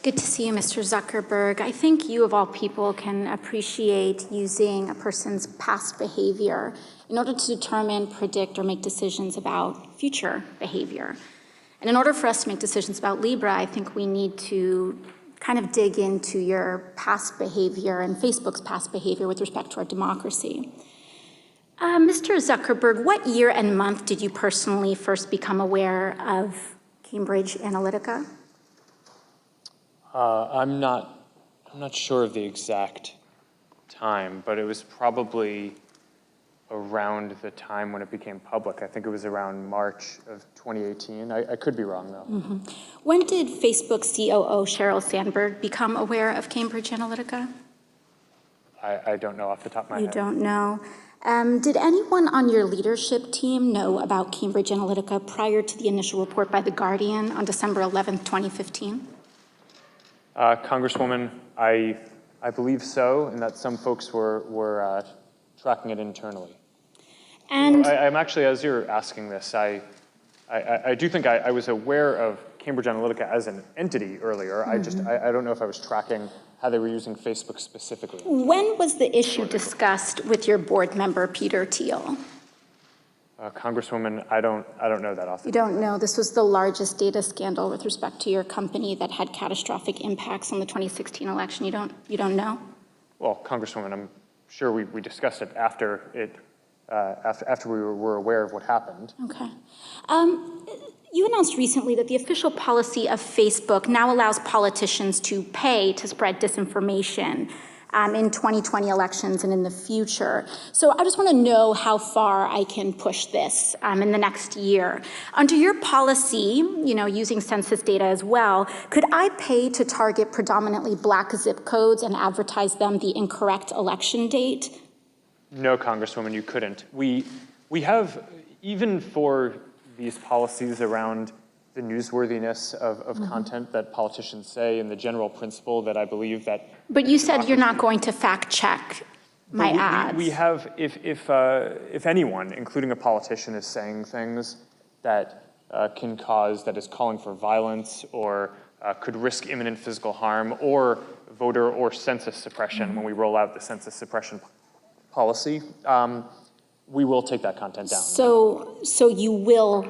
good to see you, Mr. Zuckerberg. I think you, of all people, can appreciate using a person's past behavior in order to determine, predict, or make decisions about future behavior. And in order for us to make decisions about Libra, I think we need to kind of dig into your past behavior and Facebook's past behavior with respect to our democracy. Mr. Zuckerberg, what year and month did you personally first become aware of Cambridge Analytica? I'm not sure of the exact time, but it was probably around the time when it became public. I think it was around March of 2018. I could be wrong, though. Mm-hmm. When did Facebook COO Sheryl Sandberg become aware of Cambridge Analytica? I don't know off the top of my head. You don't know. Did anyone on your leadership team know about Cambridge Analytica prior to the initial report by The Guardian on December 11th, 2015? Congresswoman, I believe so, and that some folks were tracking it internally. And I'm actually, as you're asking this, I do think I was aware of Cambridge Analytica as an entity earlier. Mm-hmm. I don't know if I was tracking how they were using Facebook specifically. When was the issue discussed with your board member, Peter Thiel? Congresswoman, I don't know that off the You don't know. This was the largest data scandal with respect to your company that had catastrophic impacts on the 2016 election. You don't know? Well, Congresswoman, I'm sure we discussed it after we were aware of what happened. Okay. You announced recently that the official policy of Facebook now allows politicians to pay to spread disinformation in 2020 elections and in the future. So I just want to know how far I can push this in the next year. Under your policy, using census data as well, could I pay to target predominantly Black zip codes and advertise them the incorrect election date? No, Congresswoman, you couldn't. We have, even for these policies around the newsworthiness of content that politicians say, and the general principle that I believe that. But you said you're not going to fact check my ads. We have, if anyone, including a politician, is saying things that that is calling for violence or could risk imminent physical harm or voter or census suppression when we roll out the census suppression policy, we will take that content down. So you will,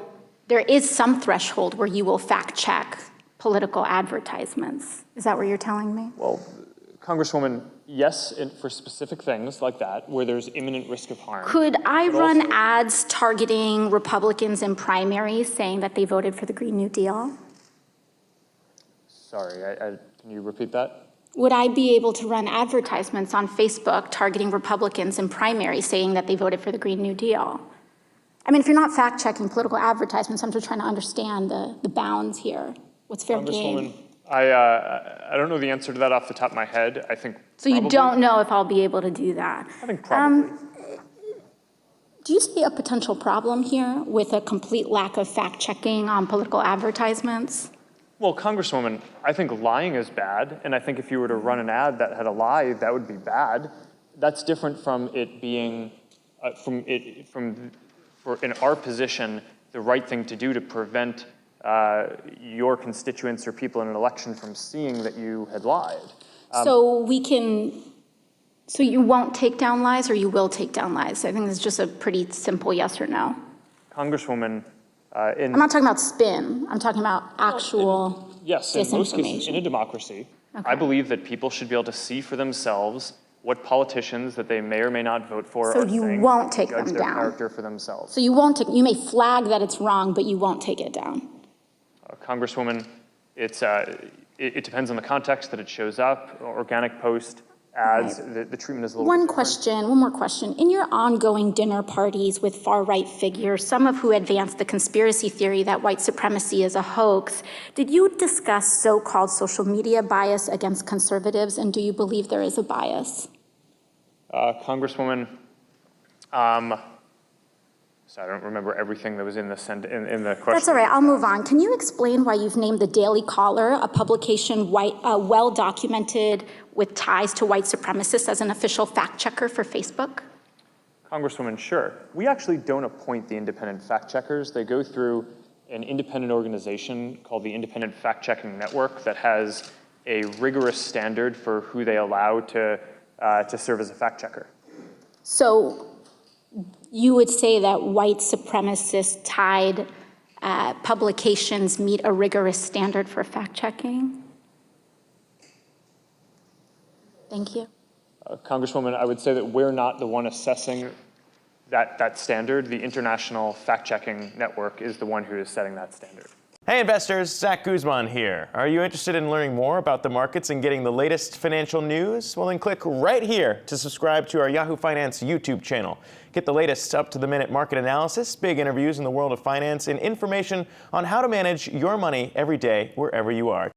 there is some threshold where you will fact check political advertisements. Is that what you're telling me? Well, Congresswoman, yes, for specific things like that, where there's imminent risk of harm. Could I run ads targeting Republicans in primaries saying that they voted for the Green New Deal? Sorry, can you repeat that? Would I be able to run advertisements on Facebook targeting Republicans in primaries saying that they voted for the Green New Deal? I mean, if you're not fact-checking political advertisements, I'm just trying to understand the bounds here. What's fair game? I don't know the answer to that off the top of my head. I think so. Probably. You don't know if I'll be able to do that. I think probably. Do you see a potential problem here with a complete lack of fact-checking on political advertisements? Well, Congresswoman, I think lying is bad, and I think if you were to run an ad that had a lie, that would be bad. That's different from it being, in our position, the right thing to do to prevent your constituents or people in an election from seeing that you had lied. So you won't take down lies, or you will take down lies? I think it's just a pretty simple yes or no. Congresswoman, I'm not talking about spin. I'm talking about actual yes, in most cases, in a democracy, okay. I believe that people should be able to see for themselves what politicians that they may or may not vote for so are you saying, won't take judge them their down. Character for themselves. So you won't take. You may flag that it's wrong, but you won't take it down. Congresswoman, it depends on the context that it shows up. Organic post. Ads, the treatment is a little One more question. In your ongoing dinner parties with far-right figures, some of who advance the conspiracy theory that white supremacy is a hoax, did you discuss so-called social media bias against conservatives, and do you believe there is a bias? Congresswoman, so I don't remember everything that was in the question. That's all right, I'll move on. Can you explain why you've named the Daily Caller, a publication well-documented with ties to white supremacists, as an official fact checker for Facebook? Congresswoman, sure. We actually don't appoint the independent fact checkers. They go through an independent organization called the Independent Fact Checking Network that has a rigorous standard for who they allow to serve as a fact checker. So you would say that white supremacist-tied publications meet a rigorous standard for fact-checking? Thank you. Congresswoman, I would say that we're not the one assessing that standard. The International Fact-Checking Network is the one who is setting that standard. Hey investors, Zach Guzman here. Are you interested in learning more about the markets and getting the latest financial news? Well, then click right here to subscribe to our Yahoo Finance YouTube channel. Get the latest up-to-the-minute market analysis, big interviews in the world of finance, and information on how to manage your money every day wherever you are.